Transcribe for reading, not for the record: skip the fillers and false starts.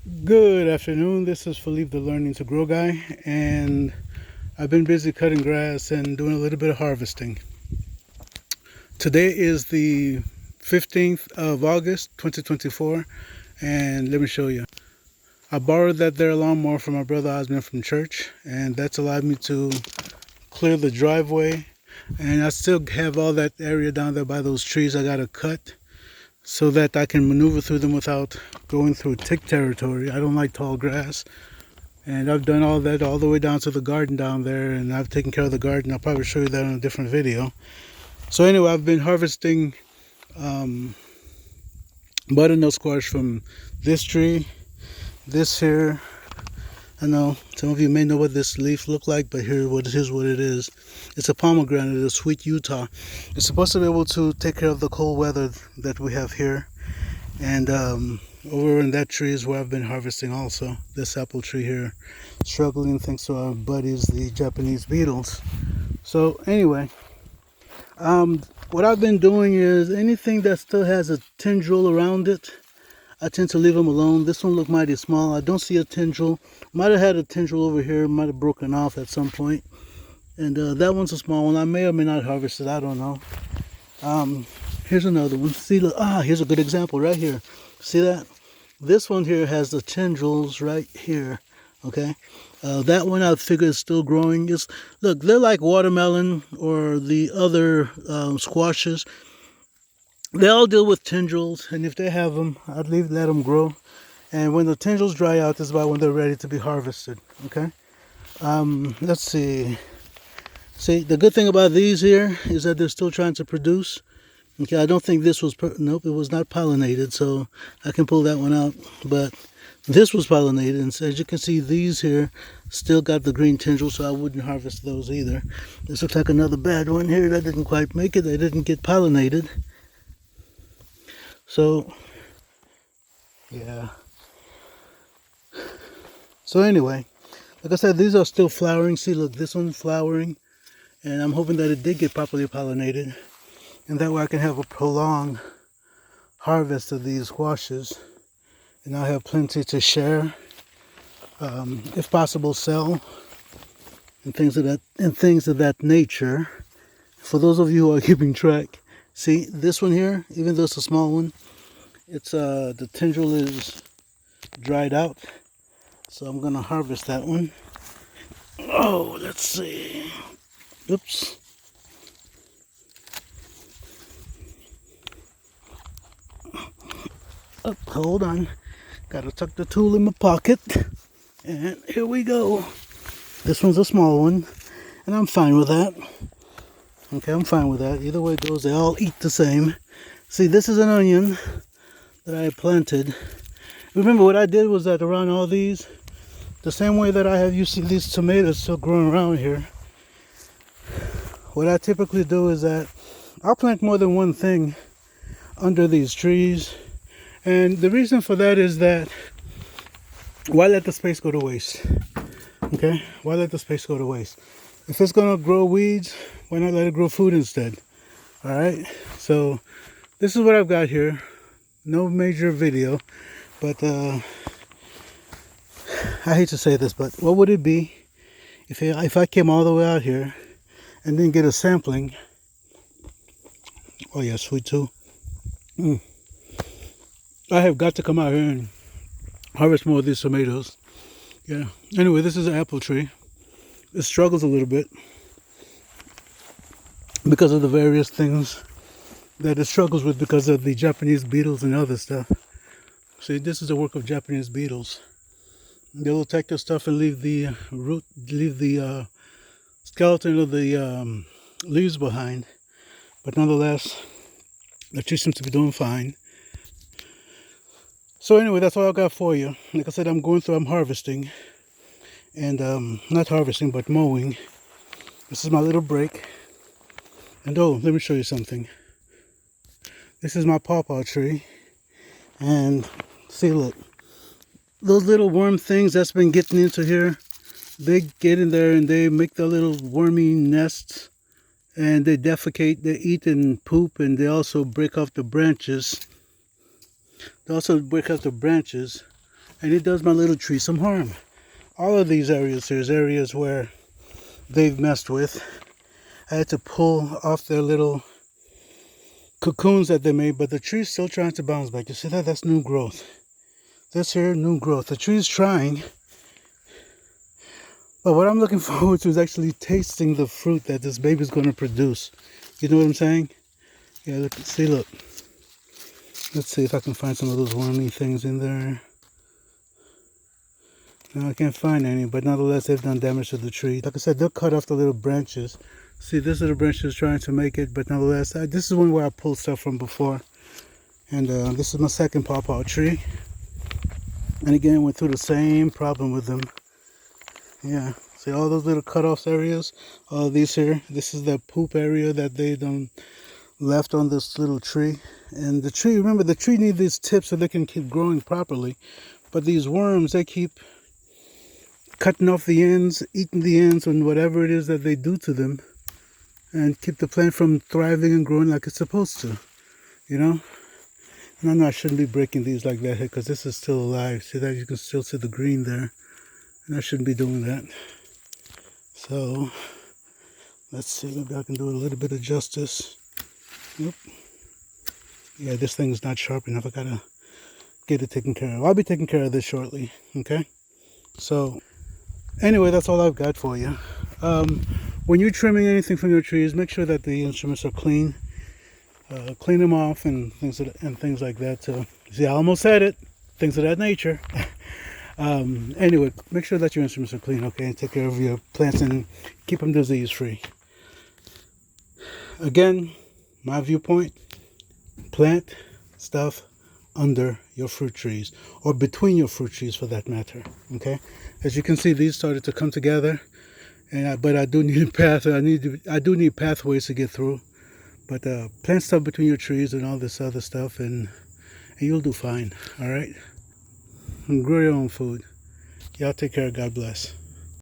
Good afternoon. This is Philippe, the Learning to Grow guy, and I've been busy cutting grass and doing a little bit of harvesting. Today is the 15th of August, 2024, and let me show you. I borrowed that there lawnmower from my brother Osman from church, and that's allowed me to clear the driveway. And I still have all that area down there by those trees I gotta cut so that I can maneuver through them without going through tick territory. I don't like tall grass. And I've done all that all the way down to the garden down there, and I've taken care of the garden. I'll probably show you that in a different video. So anyway, I've been harvesting butternut squash from this tree, this here. I know some of you may know what this leaf look like, but here's what it is. It's a pomegranate, a sweet Utah. It's supposed to be able to take care of the cold weather that we have here. And over in that tree is where I've been harvesting also. This apple tree here, struggling thanks to our buddies, the Japanese beetles. So anyway, what I've been doing is anything that still has a tendril around it, I tend to leave them alone. This one looked mighty small. I don't see a tendril. Might have had a tendril over here. Might have broken off at some point. And that one's a small one. I may or may not harvest it. I don't know. Here's another one. See, look, here's a good example right here. See that? This one here has the tendrils right here. Okay, that one I figure is still growing. Look, they're like watermelon or the other squashes. They all deal with tendrils, and if they have them, I'd let them grow. And when the tendrils dry out, is about when they're ready to be harvested. Okay. Let's see. See, the good thing about these here is that they're still trying to produce. Okay, I don't think this was, nope, it was not pollinated, so I can pull that one out. But this was pollinated, and so as you can see, these here still got the green tendrils, so I wouldn't harvest those either. This looks like another bad one here that didn't quite make it. They didn't get pollinated. So, yeah. So anyway, like I said, these are still flowering. See, look, this one's flowering, and I'm hoping that it did get properly pollinated. And that way I can have a prolonged harvest of these squashes. And I'll have plenty to share. If possible, sell. And things of that nature. For those of you who are keeping track. See, this one here, even though it's a small one, it's the tendril is dried out. So I'm gonna harvest that one. Oh, let's see. Oops. Oh, hold on, gotta tuck the tool in my pocket, and here we go. This one's a small one, and I'm fine with that. Okay, I'm fine with that. Either way it goes, they all eat the same. See, this is an onion that I planted. Remember what I did was that around all these, the same way that I have, you see these tomatoes still growing around here. What I typically do is that I'll plant more than one thing under these trees. And the reason for that is that why let the space go to waste? Okay? Why let the space go to waste? If it's going to grow weeds, why not let it grow food instead? Alright? So, this is what I've got here. No major video. But, I hate to say this, but what would it be if I came all the way out here and didn't get a sampling? Oh yeah, sweet too. I have got to come out here and harvest more of these tomatoes. Yeah. Anyway, this is an apple tree. It struggles a little bit because of the various things that it struggles with because of the Japanese beetles and other stuff. See, this is the work of Japanese beetles. They'll attack the stuff and leave the skeleton of the leaves behind. But nonetheless, the tree seems to be doing fine. So anyway, that's all I got for you. Like I said, I'm harvesting. And not harvesting, but mowing. This is my little break. And oh, let me show you something. This is my Paw Paw tree. And see, look. Those little worm things that's been getting into here, they get in there and they make their little wormy nests. And they defecate, they eat and poop, and they also break off the branches. and it does my little tree some harm. All of these areas, there's areas where they've messed with. I had to pull off their little cocoons that they made, but the tree's still trying to bounce back. You see that? That's new growth. This here, new growth. The tree's trying. But what I'm looking forward to is actually tasting the fruit that this baby's going to produce. You know what I'm saying? Yeah, look, see, look. Let's see if I can find some of those wormy things in there. No, I can't find any, but nonetheless, they've done damage to the tree. Like I said, they'll cut off the little branches. See, this little branch is trying to make it, but nonetheless, this is one where I pulled stuff from before. And this is my second Paw Paw tree. And again, went through the same problem with them. Yeah, see all those little cut-off areas? All these here, this is the poop area that they done left on this little tree. And the tree, remember, the tree needs these tips so they can keep growing properly. But these worms, they keep cutting off the ends, eating the ends, and whatever it is that they do to them, and keep the plant from thriving and growing like it's supposed to, you know? And I know I shouldn't be breaking these like that here because this is still alive. See that? You can still see the green there. And I shouldn't be doing that. So, let's see, maybe I can do a little bit of justice. Nope. Yeah, this thing's not sharp enough. I gotta get it taken care of. I'll be taking care of this shortly, okay? So, anyway, that's all I've got for you. When you're trimming anything from your trees, make sure that the instruments are clean. Clean them off and things like that. So, see, I almost said it. Things of that nature. Anyway, make sure that your instruments are clean, okay? And take care of your plants and keep them disease-free. Again, my viewpoint, plant stuff under your fruit trees, or between your fruit trees for that matter, okay? As you can see, these started to come together, and but I do need a path. I do need pathways to get through. But plant stuff between your trees and all this other stuff, and you'll do fine, all right? And grow your own food. Y'all take care. God bless.